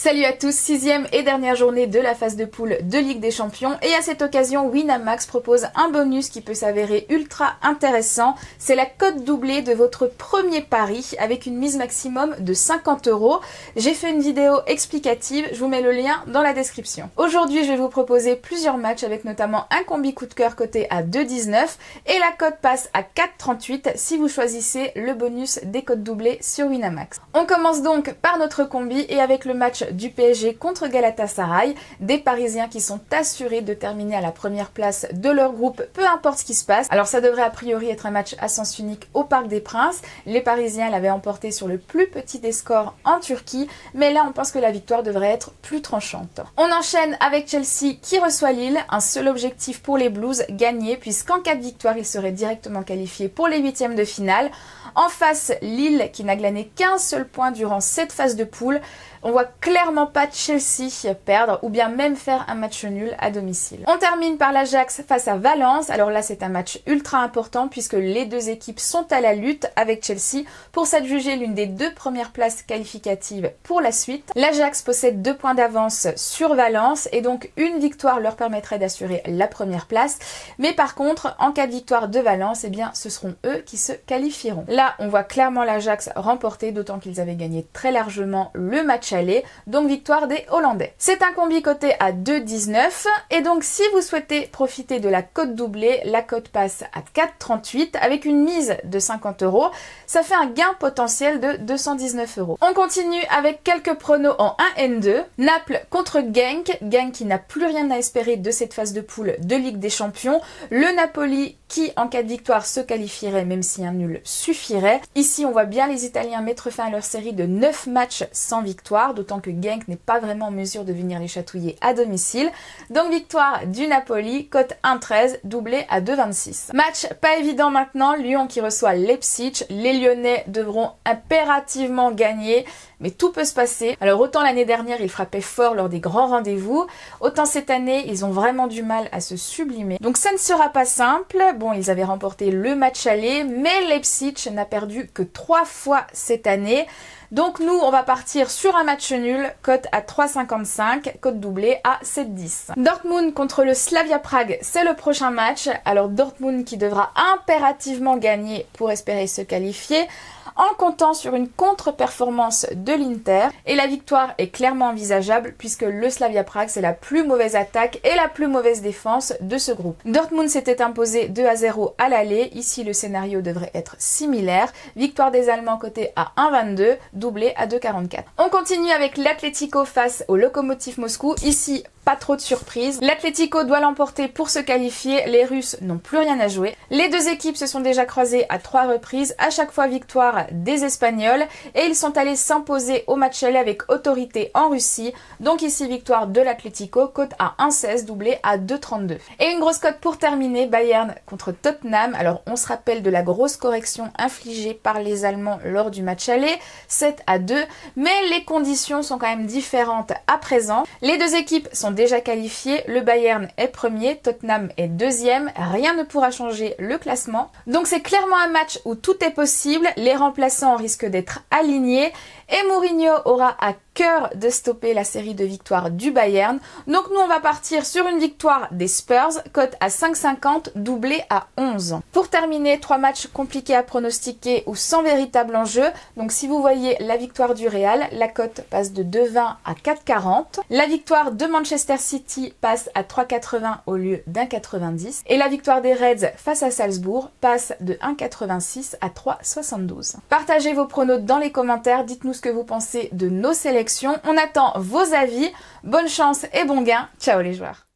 Salut à tous, 6e et dernière journée de la phase de poule de Ligue des Champions et à cette occasion Winamax propose un bonus qui peut s'avérer ultra intéressant, c'est la cote doublée de votre premier pari avec une mise maximum de 50 €. J'ai fait une vidéo explicative, je vous mets le lien dans la description. Aujourd'hui je vais vous proposer plusieurs matchs avec notamment un combi coup de cœur coté à 2,19 et la cote passe à 4,38 si vous choisissez le bonus des cotes doublées sur Winamax. On commence donc par notre combi et avec le match du PSG contre Galatasaray, des Parisiens qui sont assurés de terminer à la première place de leur groupe, peu importe ce qui se passe. Alors ça devrait a priori être un match à sens unique au Parc des Princes. Les Parisiens l'avaient emporté sur le plus petit des scores en Turquie, mais là on pense que la victoire devrait être plus tranchante. On enchaîne avec Chelsea qui reçoit Lille, un seul objectif pour les Blues, gagner, puisqu'en cas de victoire ils seraient directement qualifiés pour les huitièmes de finale. En face, Lille qui n'a glané qu'un seul point durant cette phase de poule. On voit clairement pas Chelsea perdre ou bien même faire un match nul à domicile. On termine par l'Ajax face à Valence. Alors là c'est un match ultra important puisque les deux équipes sont à la lutte avec Chelsea pour s'adjuger l'une des deux premières places qualificatives pour la suite. L'Ajax possède 2 points d'avance sur Valence et donc une victoire leur permettrait d'assurer la première place. Mais par contre en cas de victoire de Valence, eh bien ce seront eux qui se qualifieront. Là on voit clairement l'Ajax remporter, d'autant qu'ils avaient gagné très largement le match aller, donc victoire des Hollandais. C'est un combi coté à 2,19 et donc si vous souhaitez profiter de la cote doublée, la cote passe à 4,38 avec une mise de 50 €. Ça fait un gain potentiel de 219 €. On continue avec quelques pronos en 1N2. Naples contre Genk, Genk qui n'a plus rien à espérer de cette phase de poule de Ligue des Champions. Le Napoli qui en cas de victoire se qualifierait même si un nul suffirait. Ici on voit bien les Italiens mettre fin à leur série de 9 matchs sans victoire, d'autant que Genk n'est pas vraiment en mesure de venir les chatouiller à domicile. Donc victoire du Napoli, cote 1,13, doublé à 2,26. Match pas évident maintenant, Lyon qui reçoit Leipzig. Les Lyonnais devront impérativement gagner, mais tout peut se passer. Alors autant l'année dernière ils frappaient fort lors des grands rendez-vous, autant cette année ils ont vraiment du mal à se sublimer. Donc ça ne sera pas simple. Bon, ils avaient remporté le match aller, mais Leipzig n'a perdu que 3 fois cette année. Donc nous, on va partir sur un match nul, cote à 3,55, cote doublée à 7,10. Dortmund contre le Slavia Prague, c'est le prochain match. Alors Dortmund qui devra impérativement gagner pour espérer se qualifier, en comptant sur une contre-performance de l'Inter. Et la victoire est clairement envisageable puisque le Slavia Prague c'est la plus mauvaise attaque et la plus mauvaise défense de ce groupe. Dortmund s'était imposé 2-0 à l'aller, ici le scénario devrait être similaire. Victoire des Allemands cotée à 1,22, doublé à 2,44. On continue avec l'Atlético face au Lokomotiv Moscou. Ici, pas trop de surprise. L'Atlético doit l'emporter pour se qualifier. Les Russes n'ont plus rien à jouer. Les deux équipes se sont déjà croisées à 3 reprises. À chaque fois victoire des Espagnols. Et ils sont allés s'imposer au match aller avec autorité en Russie. Donc ici victoire de l'Atlético, cote à 1,16, doublé à 2,32. Et une grosse cote pour terminer, Bayern contre Tottenham. Alors on se rappelle de la grosse correction infligée par les Allemands lors du match aller. 7-2. Mais les conditions sont quand même différentes à présent. Les deux équipes sont déjà qualifié, le Bayern est premier, Tottenham est deuxième, rien ne pourra changer le classement. Donc c'est clairement un match où tout est possible, les remplaçants risquent d'être alignés et Mourinho aura à cœur de stopper la série de victoires du Bayern. Donc nous on va partir sur une victoire des Spurs, cote à 5,50, doublé à 11. Pour terminer, 3 matchs compliqués à pronostiquer ou sans véritable enjeu. Donc si vous voyez la victoire du Real, la cote passe de 2,20 à 4,40. La victoire de Manchester City passe à 3,80 au lieu d'1,90. Et la victoire des Reds face à Salzbourg passe de 1,86 à 3,72. Partagez vos pronos dans les commentaires, dites-nous ce que vous pensez de nos sélections. On attend vos avis. Bonne chance et bon gain. Ciao les joueurs.